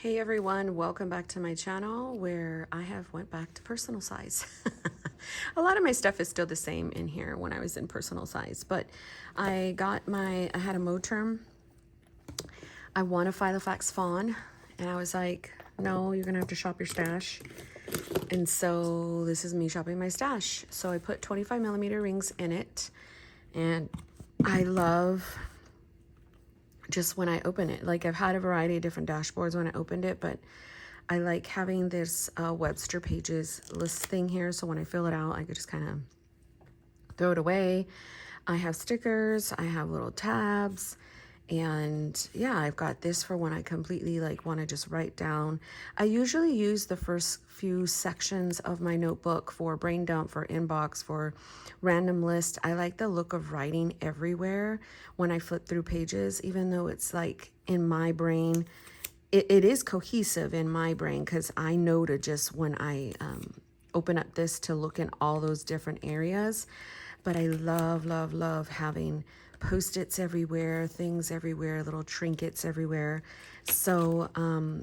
Hey everyone, welcome back to my channel where I have went back to personal size. A lot of my stuff is still the same in here when I was in personal size, but I had a Moterm. I want a Filofax fawn, and I was like, no, you're gonna have to shop your stash. And so this is me shopping my stash. So I put 25 millimeter rings in it, and I love just when I open it. Like I've had a variety of different dashboards when I opened it, but I like having this Webster Pages list thing here. So when I fill it out, I could just kind of throw it away. I have stickers, I have little tabs, and yeah, I've got this for when I completely like want to just write down. I usually use the first few sections of my notebook for brain dump, for inbox, for random list. I like the look of writing everywhere when I flip through pages, even though it's like in my brain, it is cohesive in my brain because I know to just when I open up this to look in all those different areas. But I love, love, love having Post-its everywhere, things everywhere, little trinkets everywhere. So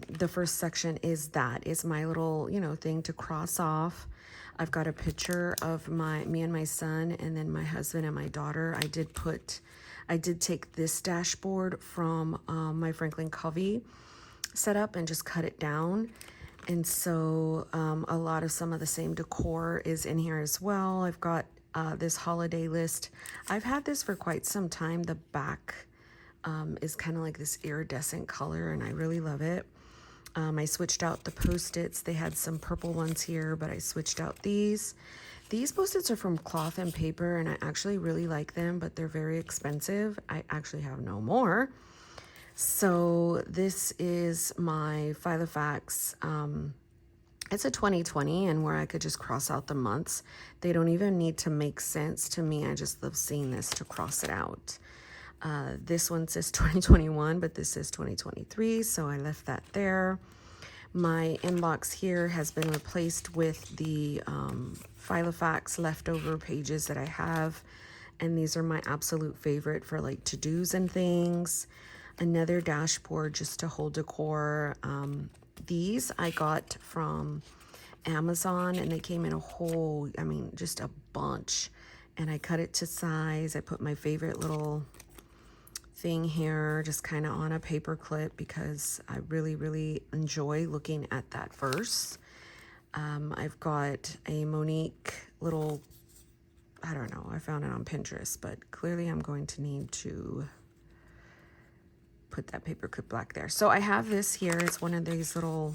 the first section is my little, thing to cross off. I've got a picture of me and my son, and then my husband and my daughter. I did take this dashboard from my Franklin Covey setup and just cut it down. And so a lot of some of the same decor is in here as well. I've got this holiday list. I've had this for quite some time. The back is kind of like this iridescent color, and I really love it. I switched out the Post-its. They had some purple ones here, but I switched out these. These Post-its are from Cloth and Paper, and I actually really like them, but they're very expensive. I actually have no more. So this is my Filofax. It's a 2020, and where I could just cross out the months. They don't even need to make sense to me. I just love seeing this to cross it out. This one says 2021, but this says 2023, so I left that there. My inbox here has been replaced with the Filofax leftover pages that I have, and these are my absolute favorite for like to-dos and things. Another dashboard just to hold decor. These I got from Amazon, and they came in a whole, just a bunch. And I cut it to size. I put my favorite little thing here just kind of on a paper clip because I really, really enjoy looking at that verse. I've got a Monique little, I don't know, I found it on Pinterest, but clearly I'm going to need to put that paper clip back there. So I have this here. It's one of these little,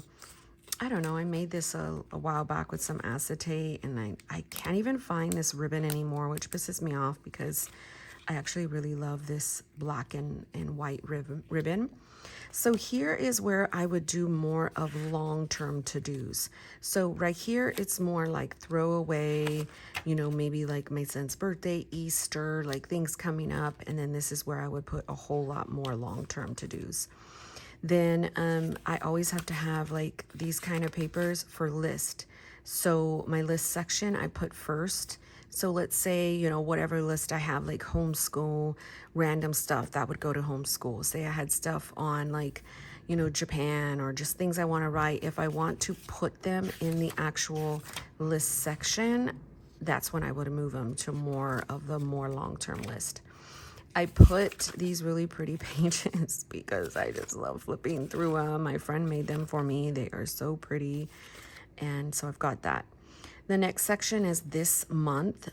I don't know, I made this a while back with some acetate, and I can't even find this ribbon anymore, which pisses me off because I actually really love this black and white ribbon. So here is where I would do more of long-term to-dos. So right here, it's more like throwaway, maybe like my son's birthday, Easter, like things coming up. And then this is where I would put a whole lot more long-term to-dos. Then I always have to have like these kind of papers for list. So my list section I put first. So let's say, whatever list I have, like homeschool, random stuff, that would go to homeschool. Say I had stuff on like, Japan, or just things I want to write. If I want to put them in the actual list section, that's when I would move them to more long-term list. I put these really pretty pages because I just love flipping through them. My friend made them for me. They are so pretty. And so I've got that. The next section is this month.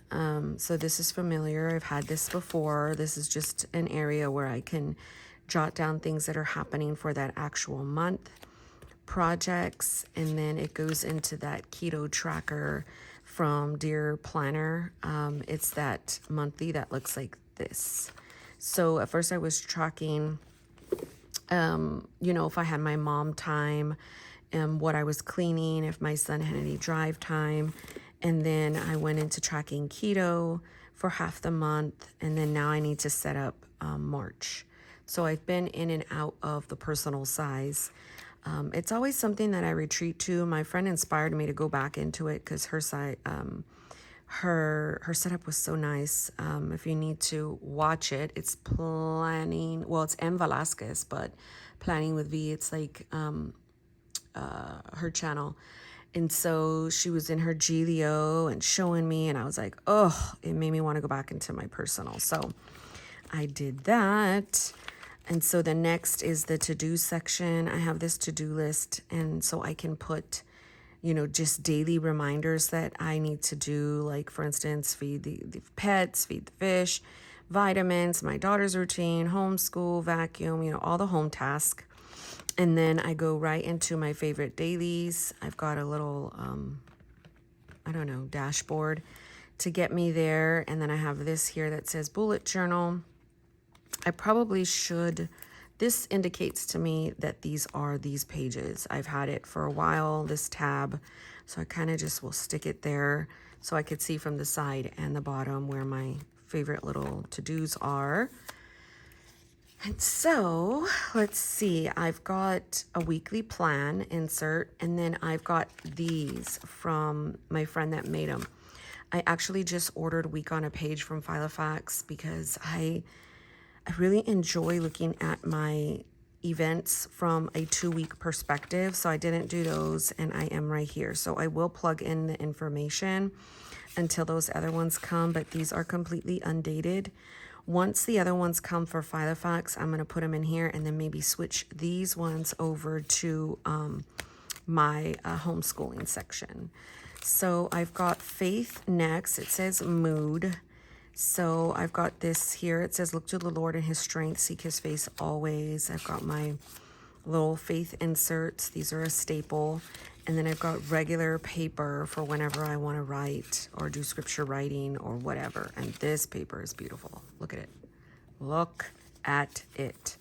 So this is familiar. I've had this before. This is just an area where I can jot down things that are happening for that actual month, projects, and then it goes into that keto tracker from Dear Planner. It's that monthly that looks like this. So at first I was tracking, if I had my mom time, and what I was cleaning, if my son had any drive time. And then I went into tracking keto for half the month. And then now I need to set up March. So I've been in and out of the personal size. It's always something that I retreat to. My friend inspired me to go back into it because her setup was so nice. If you need to watch it, it's planning. Well, it's M. Velasquez, but Planning with V. It's like her channel. And so she was in her Gilio and showing me, and I was like, oh, it made me want to go back into my personal. So I did that. And so the next is the to-do section. I have this to-do list, and so I can put, you know, just daily reminders that I need to do. Like, for instance, feed the pets, feed the fish, vitamins, my daughter's routine, homeschool, vacuum, you know, all the home tasks. And then I go right into my favorite dailies. I've got a little, I don't know, dashboard to get me there. And then I have this here that says bullet journal. I probably should, this indicates to me that these are these pages. I've had it for a while, this tab. So I kind of just will stick it there so I could see from the side and the bottom where my favorite little to-dos are. And so, let's see, I've got a weekly plan insert, and then I've got these from my friend that made them. I actually just ordered Week on a Page from Filofax because I really enjoy looking at my events from a 2-week perspective. So I didn't do those, and I am right here. So I will plug in the information until those other ones come, but these are completely undated. Once the other ones come for Filofax, I'm going to put them in here and then maybe switch these ones over to my homeschooling section. So I've got Faith next. It says Mood. So I've got this here. It says, look to the Lord in his strength, seek his face always. I've got my little faith inserts. These are a staple. And then I've got regular paper for whenever I want to write or do scripture writing or whatever. And this paper is beautiful. Look at it. Look at it.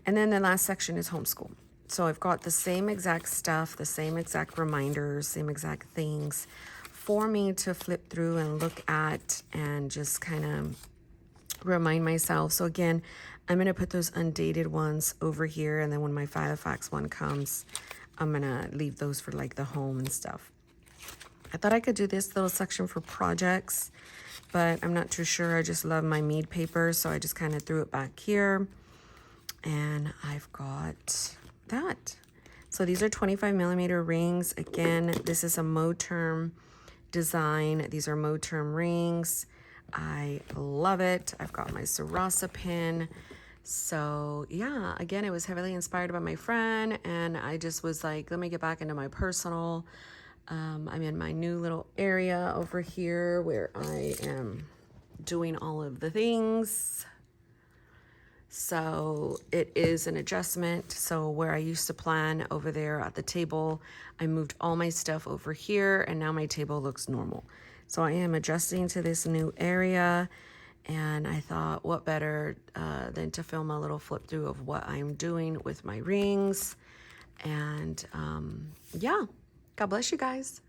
And then the last section is homeschool. So I've got the same exact stuff, the same exact reminders, same exact things for me to flip through and look at and just kind of remind myself. So again, I'm going to put those undated ones over here. And then when my Filofax one comes, I'm going to leave those for like the home and stuff. I thought I could do this little section for projects, but I'm not too sure. I just love my Mead paper, so I just kind of threw it back here. And I've got that. So these are 25mm rings. Again, this is a Moterm design. These are Moterm rings. I love it. I've got my Sarasa pin. So yeah, again, it was heavily inspired by my friend, and I just was like, let me get back into my personal. I'm in my new little area over here where I am doing all of the things. So it is an adjustment. So where I used to plan over there at the table, I moved all my stuff over here, and now my table looks normal. So I am adjusting to this new area. And I thought, what better than to film a little flip through of what I'm doing with my rings. And yeah, God bless you guys.